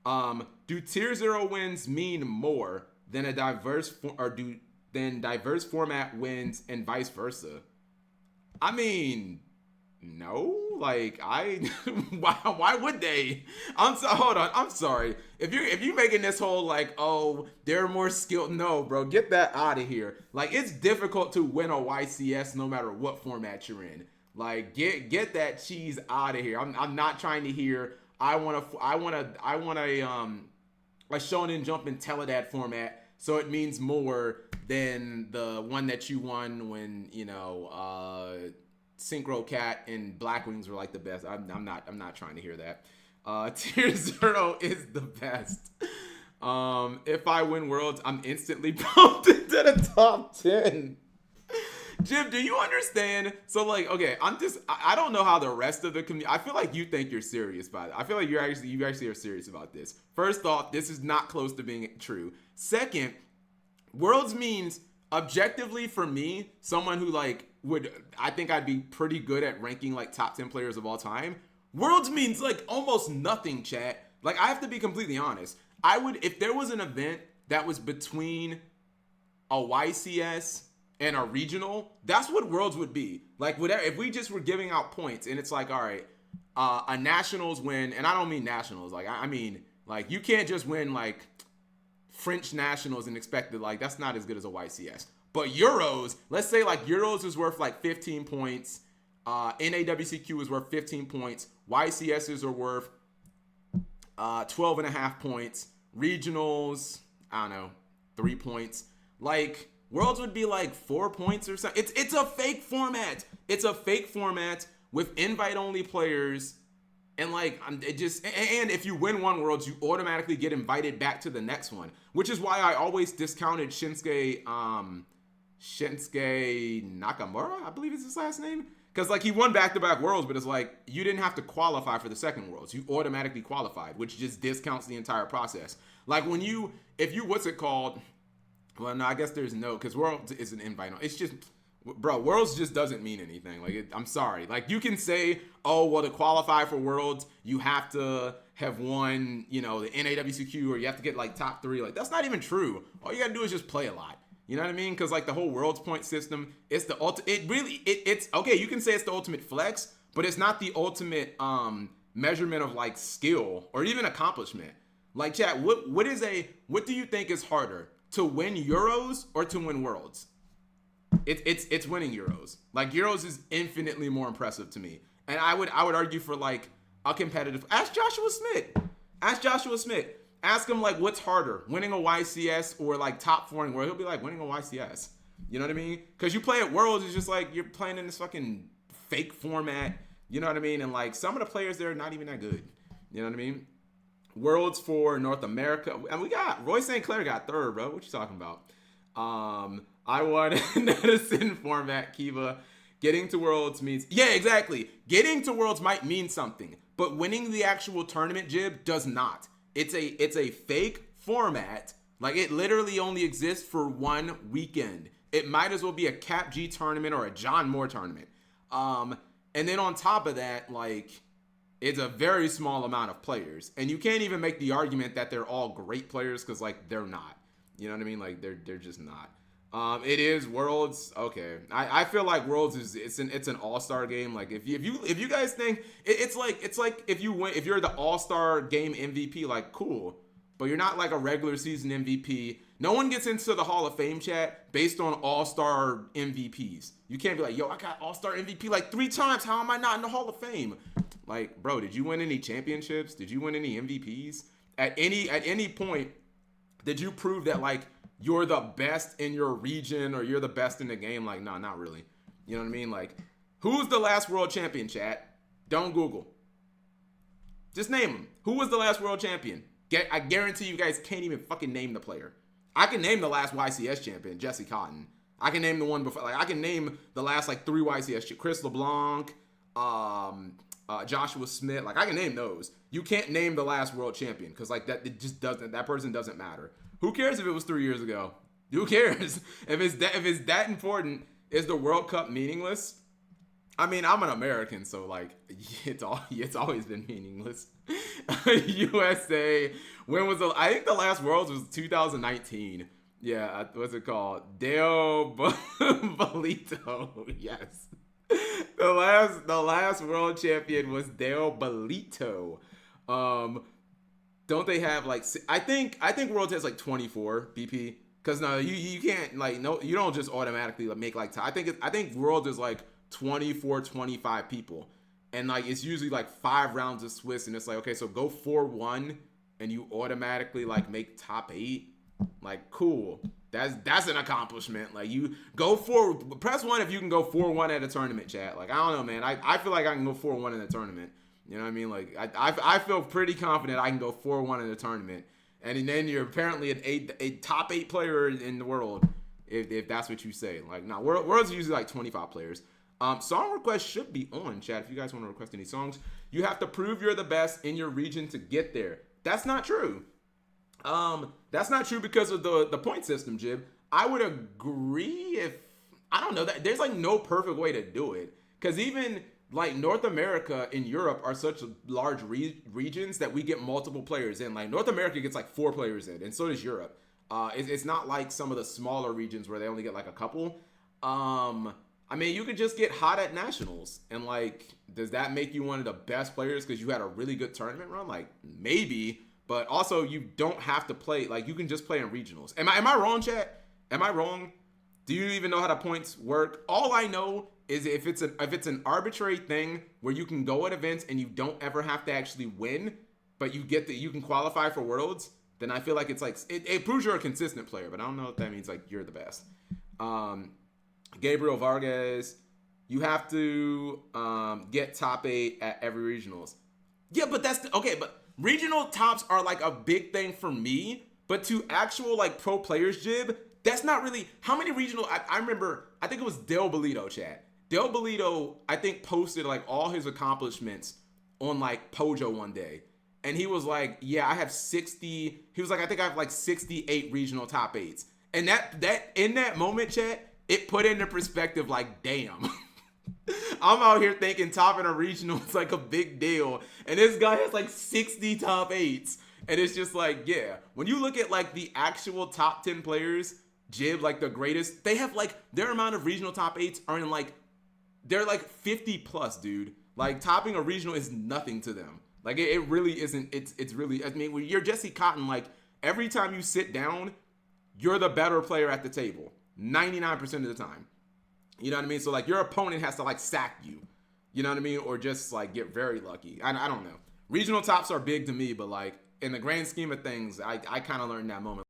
Do tier zero wins mean more than a diverse format wins and vice versa? I mean, no. Like why would they? Hold on. I'm sorry. If you're making this whole like, oh, they're more skilled. No, bro, get that out of here. Like it's difficult to win a YCS no matter what format you're in. Like get that cheese out of here. I'm not trying to hear. I want a Shonen Jump in Teledad format, so it means more than the one that you won when Synchro Cat and Black Wings were like the best. I'm not trying to hear that. Tier zero is the best. If I win Worlds, I'm instantly pumped into the top 10. Jim, do you understand? So like, okay, I don't know how the rest of the community. I feel like you think you're serious about it. I feel like you actually are serious about this. First off, this is not close to being true. Second, Worlds means objectively for me, someone who like I think I'd be pretty good at ranking like top 10 players of all time. Worlds means like almost nothing, chat. Like I have to be completely honest. I would, if there was an event that was between a YCS and a regional, that's what Worlds would be. Like whatever, if we just were giving out points and it's like, all right, a nationals win, and I don't mean nationals, like I mean like you can't just win like French nationals and expect that, like that's not as good as a YCS. But Euros, let's say like Euros is worth like 15 points, NAWCQ is worth 15 points, YCSs are worth 12 and a half points, regionals, I don't know, 3 points. Like Worlds would be like 4 points or something. It's a fake format. It's a fake format with invite only players. And like it just, and if you win one Worlds, you automatically get invited back to the next one, which is why I always discounted Shinsuke Nakamura, I believe is his last name, because like he won back-to-back Worlds, but it's like you didn't have to qualify for the second Worlds, you automatically qualified, which just discounts the entire process. Like when if you what's it called? Well, no, I guess there's no, because Worlds is an invite. It's just, bro, Worlds just doesn't mean anything. Like, I'm sorry. Like, you can say, oh, well, to qualify for Worlds, you have to have won, the NAWCQ, or you have to get, like, top 3. Like, that's not even true. All you got to do is just play a lot. You know what I mean? Because, like, the whole Worlds point system, it's the it's, okay, you can say it's the ultimate flex, but it's not the ultimate measurement of, like, skill or even accomplishment. Like, chat, what do you think is harder? To win Euros or to win Worlds? It's winning Euros. Like Euros is infinitely more impressive to me. And I would argue for like a competitive. Ask Joshua Smith. Ask him like what's harder, winning a YCS or like top 4 in World. He'll be like winning a YCS. You know what I mean? Because you play at Worlds, it's just like you're playing in this fucking fake format. You know what I mean? And like some of the players there are not even that good. You know what I mean? Worlds for North America, and we got Roy St. Clair got 3rd, bro. What you talking about? I won Medicine format, Kiva. Getting to Worlds means, yeah, exactly. Getting to Worlds might mean something, but winning the actual tournament, Jib, does not. It's a fake format. Like it literally only exists for one weekend. It might as well be a Cap G tournament or a John Moore tournament. And then on top of that, like, it's a very small amount of players, and you can't even make the argument that they're all great players because like they're not. You know what I mean? Like they're just not. It is Worlds. Okay, I feel like Worlds is it's an all-star game. Like if you guys think it's like if you're the all-star game MVP, like cool, but you're not like a regular season MVP. No one gets into the Hall of Fame chat based on all-star MVPs. You can't be like, yo, I got all-star MVP like 3 times. How am I not in the Hall of Fame? Like, bro, did you win any championships? Did you win any MVPs? At any point, did you prove that like you're the best in your region or you're the best in the game? Like, no, not really. You know what I mean? Like, who's the last world champion, chat? Don't Google. Just name him. Who was the last world champion? I guarantee you guys can't even fucking name the player. I can name the last YCS champion, Jesse Cotton. I can name the one before. Like, I can name the last like 3 YCS. Chris LeBlanc, Joshua Smith. Like I can name those. You can't name the last world champion because like that it just doesn't. That person doesn't matter. Who cares if it was 3 years ago? Who cares if it's that important? Is the World Cup meaningless? I mean, I'm an American, so like it's always been meaningless. USA. When was the? I think the last Worlds was 2019. Yeah, what's it called? Dale Bolito. Yes. The last world champion was Dale Bolito. Um, don't they have like I think Worlds has like 24 BP. Cause no, you can't like no you don't just automatically like, make like I think World is like 24 25 people, and like it's usually like 5 rounds of Swiss, and it's like okay, so go 4-1 and you automatically like make top 8. Like cool, that's an accomplishment. Like you go for press 1 if you can go 4-1 at a tournament, chat. Like I don't know, man. I feel like I can go 4-1 in a tournament. You know what I mean? Like I feel pretty confident I can go 4-1 in a tournament. And then you're apparently a top 8 player in the world, if that's what you say. Like, now, Worlds are usually like 25 players. Song requests should be on, chat. If you guys want to request any songs, you have to prove you're the best in your region to get there. That's not true. That's not true because of the point system, Jib. I would agree if I don't know that there's like no perfect way to do it, because even like North America and Europe are such large regions that we get multiple players in. Like North America gets like 4 players in, and so does Europe. It's not like some of the smaller regions where they only get like a couple. I mean, you could just get hot at nationals, and like, does that make you one of the best players because you had a really good tournament run? Like maybe, but also you don't have to play. Like you can just play in regionals. Am I wrong, chat? Am I wrong? Do you even know how the points work? All I know is if it's an arbitrary thing where you can go at events and you don't ever have to actually win, but you can qualify for Worlds, then I feel like it's like it proves you're a consistent player. But I don't know if that means like you're the best. Gabriel Vargas, you have to get top 8 at every regionals. Yeah, but okay. But regional tops are like a big thing for me. But to actual like pro players, Jib, that's not really how many regional. I remember. I think it was Del Bolito, chat. Del Bolito, I think, posted like all his accomplishments on like Pojo one day, and he was like, "Yeah, I have 60." He was like, "I think I have like 68 regional top 8s," and that in that moment, chat, it put into perspective. Like, damn, I'm out here thinking topping a regional is like a big deal, and this guy has like 60 top 8s, and it's just like, yeah. When you look at like the actual top 10 players, Jib, like the greatest, they have like their amount of regional top 8s are in like. They're like 50 plus, dude. Like topping a regional is nothing to them. Like it really isn't. It's really. I mean, when you're Jesse Cotton, like every time you sit down, you're the better player at the table. 99% of the time. You know what I mean? So like your opponent has to like sack you. You know what I mean? Or just like get very lucky. I don't know. Regional tops are big to me, but like in the grand scheme of things, I kind of learned that moment.